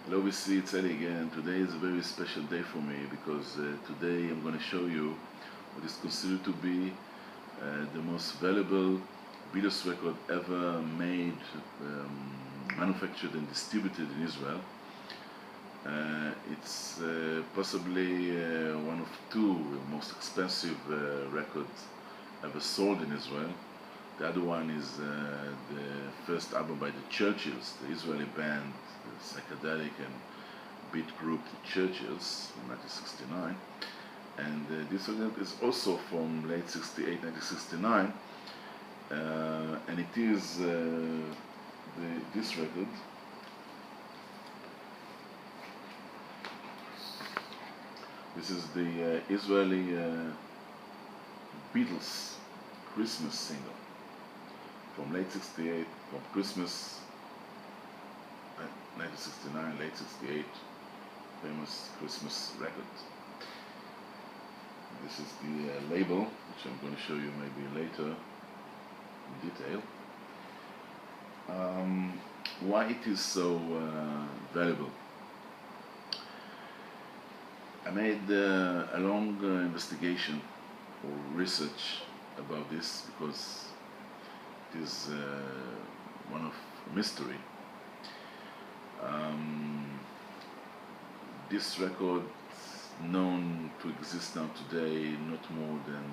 Hello, VC, it's Eli again. Today is a very special day for me because today I'm going to show you what is considered to be the most valuable Beatles record ever made, manufactured and distributed in Israel. It's possibly one of two most expensive records ever sold in Israel. The other one is the first album by the Churchills, the Israeli band, the psychedelic and beat group the Churchills in 1969. And this record is also from late 68, 1969. And it is this record. This is the Israeli Beatles Christmas single from late 68, from Christmas 1969, late 68, famous Christmas record. This is the label, which I'm going to show you maybe later in detail. Why it is so valuable. I made a long investigation or research about this because it is one of mystery. This record known to exist now today not more than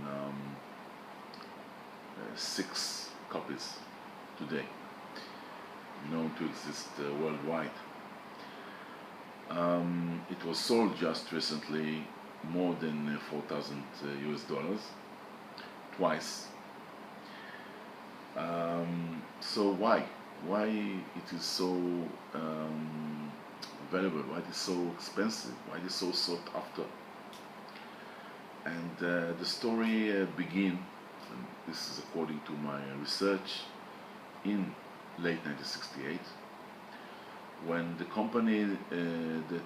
6 copies today known to exist worldwide. It was sold just recently more than 4,000 US dollars twice. So why it is so valuable, why it is so expensive, why it is so sought after? And the story begins, and this is according to my research, in late 1968, when the company that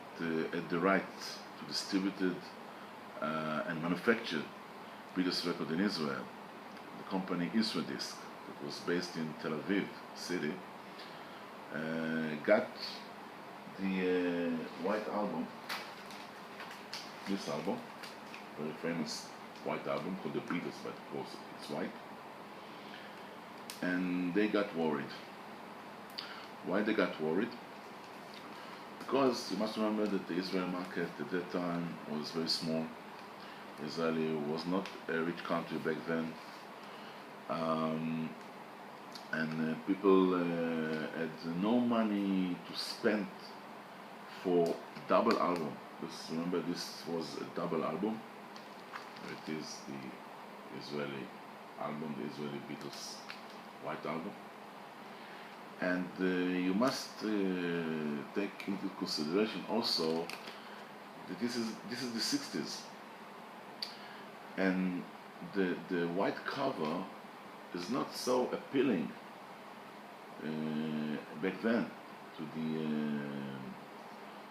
had the right to distribute and manufacture Beatles record in Israel, the company Disc, that was based in Tel Aviv city, got the White Album, this album, very famous White Album called the Beatles, but of course it's white, and they got worried. Why they got worried? Because you must remember that the Israeli market at that time was very small. Israel was not a rich country back then, and people had no money to spend for double album. Just remember, this was a double album. It is the Israeli album, the Israeli Beatles White Album. And you must take into consideration also that this is the 60s, and the white cover is not so appealing back then to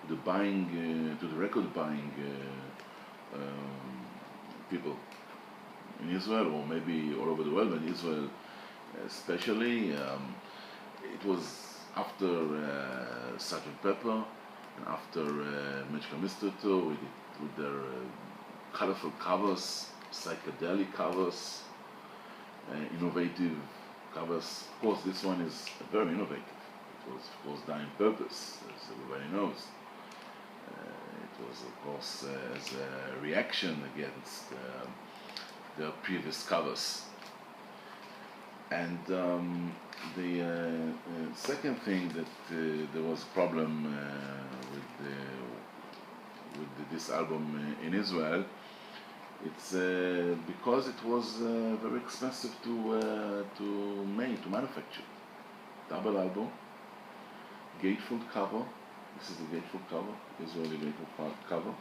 the buying to the record buying people in Israel, or maybe all over the world, but in Israel especially. It was after Sgt. Pepper and after Magical Mystery Tour with their colorful covers, psychedelic covers, innovative covers. Of course, this one is very innovative. It was, of course, done on purpose, as everybody knows. It was, of course, as a reaction against their previous covers. And the second thing that there was a problem with this album in Israel, it's because it was very expensive to manufacture. Double album, gatefold cover. This is the gatefold cover, Israeli gatefold cover,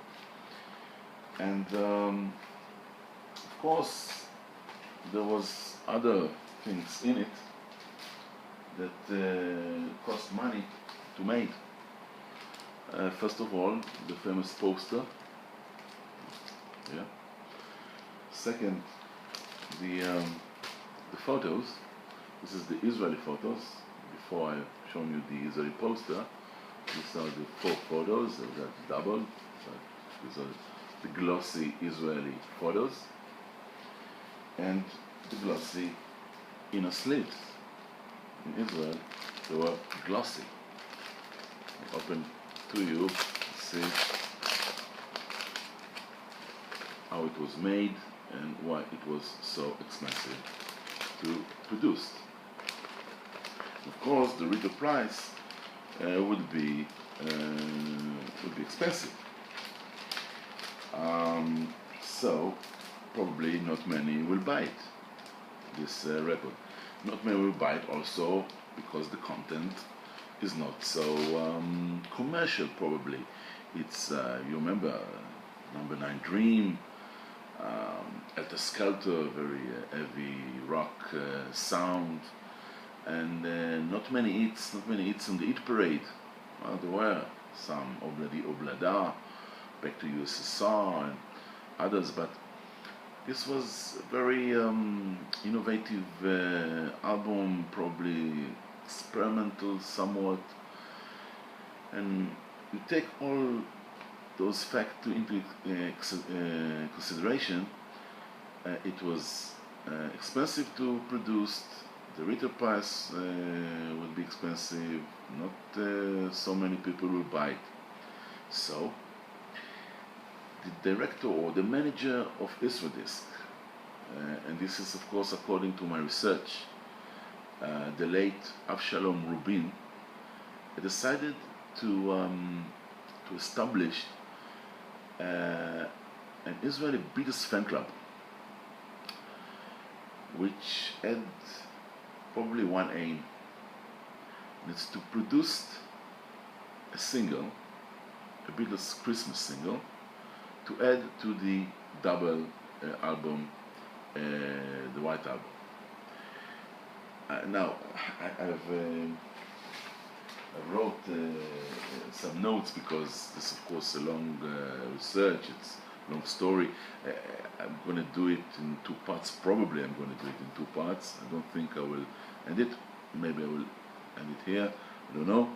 and of course there was other things in it that cost money to make. First of all, the famous poster. Yeah. Second, the photos. This is the Israeli photos. Before I've shown you the Israeli poster. These are the 4 photos. That's double. So these are the glossy Israeli photos and the glossy inner sleeves. In Israel, they were glossy. I'll open to you, see how it was made and why it was so expensive to produce. Of course, the retail price would be expensive. So probably not many will buy it. This record, not many will buy it also because the content is not so commercial. Probably it's you remember Number 9 Dream. At a Skelter, very heavy rock sound, and not many hits in the hit parade. Well, there were some Obladi Oblada, Back to USSR, and others, but this was a very innovative album, probably experimental somewhat, and you take all those facts into consideration. It was expensive to produce. The retail price would be expensive. Not so many people will buy it. So the director or the manager of Israeldisc, and this is of course according to my research, the late Avshalom Rubin, decided to establish an Israeli Beatles fan club, which had probably one aim, and it's to produce a single, a Beatles Christmas single, to add to the double album, the White Album. Now, I wrote some notes because this, of course, a long research. It's a long story. I'm going to do it in 2 parts. Probably I'm going to do it in 2 parts. I don't think I will end it. Maybe I will end it here. I don't know.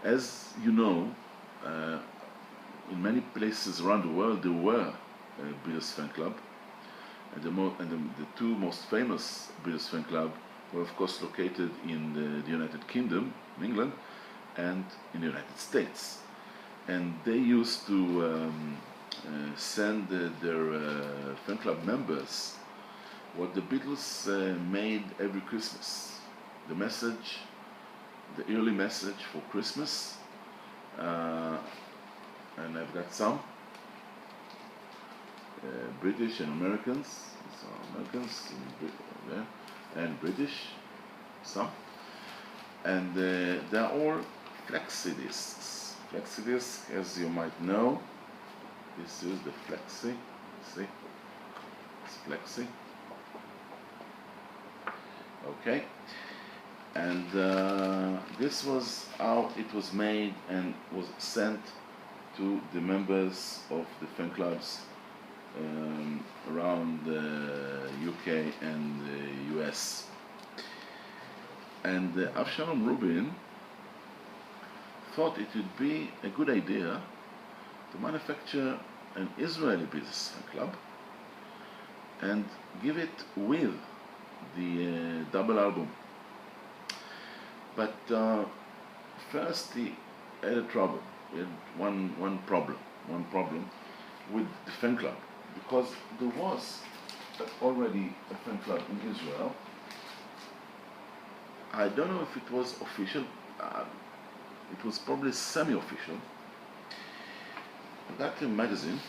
As you know, in many places around the world there were a Beatles fan club, and the 2 most famous Beatles fan club were of course located in the United Kingdom, in England, and in the United States. And they used to send their fan club members what the Beatles made every Christmas. The message, the early message for Christmas, and I've got some British and Americans, so Americans and British, some, and they're all flexi discs. Flexi disc, as you might know, this is the flexi. See, it's flexi. Okay, and this was how it was made and was sent to the members of the fan clubs around the UK and the US. And Avshalom Rubin thought it would be a good idea to manufacture an Israeli Beatles fan club and give it with the double album. But first he had a trouble. He had one problem with the fan club, because there was already a fan club in Israel. I don't know if it was official. It was probably semi-official. I got a magazine.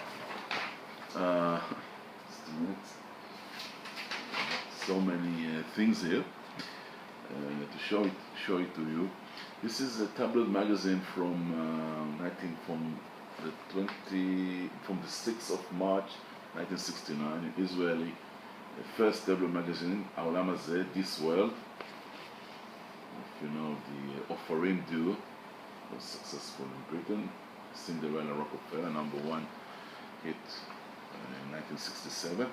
So many things here to show it to you. This is a tabloid magazine from the 6th of March 1969 in Israeli. The first tabloid magazine, Ha'olam Hazeh, This World. If you know, the Ofarim duo was successful in Britain. Cinderella Rockefeller, #1 hit in 1967,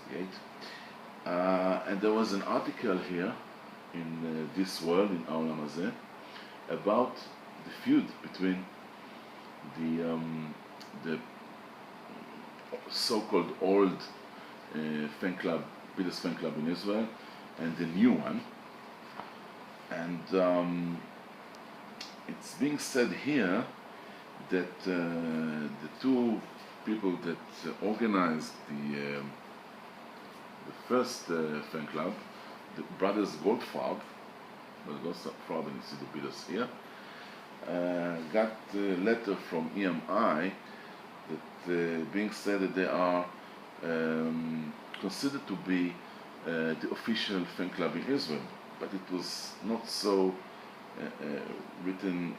68. And there was an article here in this world, in Olam Hazeh, about the feud between the so-called old fan club, Beatles fan club in Israel, and the new one. And it's being said here that the two people that organized the first fan club, the brothers Goldfarb, and you see the Beatles here, got a letter from EMI that being said that they are considered to be the official fan club in Israel, but it was not so written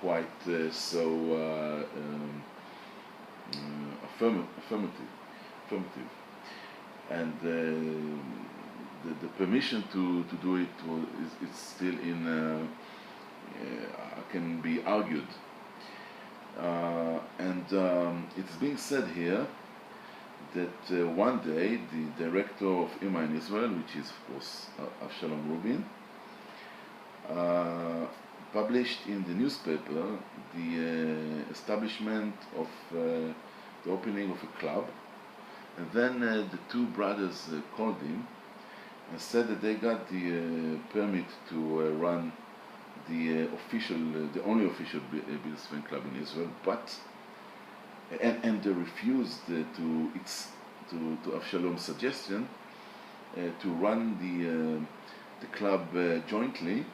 quite so affirmative. And the permission to do it it's still in can be argued. It's being said here that one day the director of EMI in Israel, which is of course Avshalom Rubin, published in the newspaper the establishment of the opening of a club, and then the two brothers called him and said that they got the permit to run the only official Beatles fan club in Israel, but and they refused to Avshalom's suggestion to run the club jointly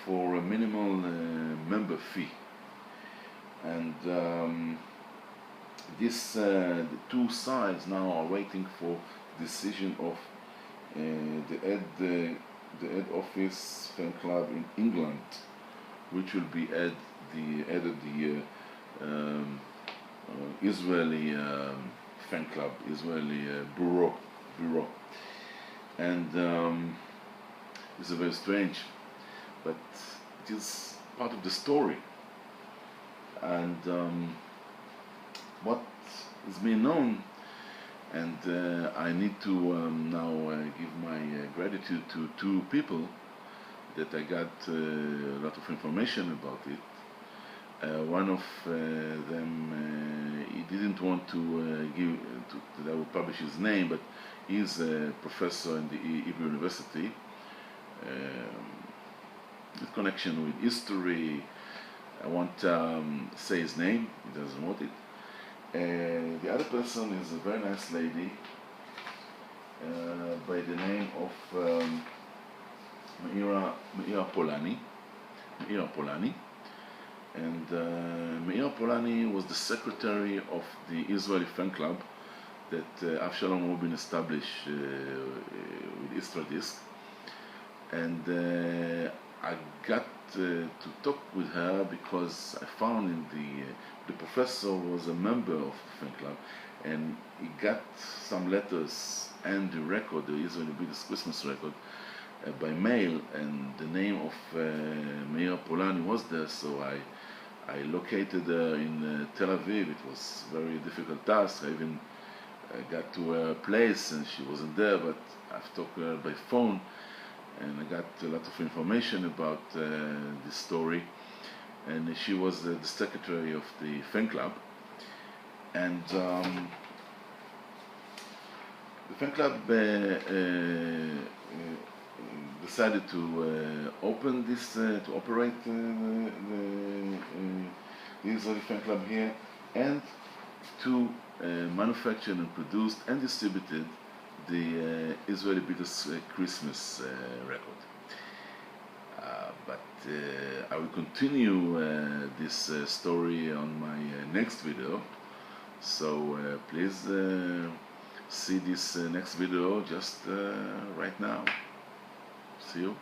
for a minimal member fee. And the two sides now are waiting for decision of the head office fan club in England, which will be head of the Israeli fan club, Israeli bureau, and it's very strange, but it is part of the story. And what is being known, and I need to now give my gratitude to two people that I got a lot of information about it. One of them, he didn't want to give that I would publish his name, but he's a professor in the Hebrew University with connection with history. I won't say his name, he doesn't want it. The other person is a very nice lady by the name of Meira Polani. And Meir Polani was the secretary of the Israeli fan club that Avshalom Rubin established with Istra Disc. And I got to talk with her because I found in the professor was a member of the fan club, and he got some letters and the record, the Israeli Beatles Christmas record, by mail, and the name of Meir Polani was there, so I located her in Tel Aviv. It was a very difficult task. I even got to her place and she wasn't there, but I've talked to her by phone and I got a lot of information about this story. And she was the secretary of the fan club. And the fan club decided to open this, to operate the Israeli fan club here, and to manufacture and produce and distributed the Israeli Beatles Christmas record. But I will continue this story on my next video, so please see this next video just right now. See you.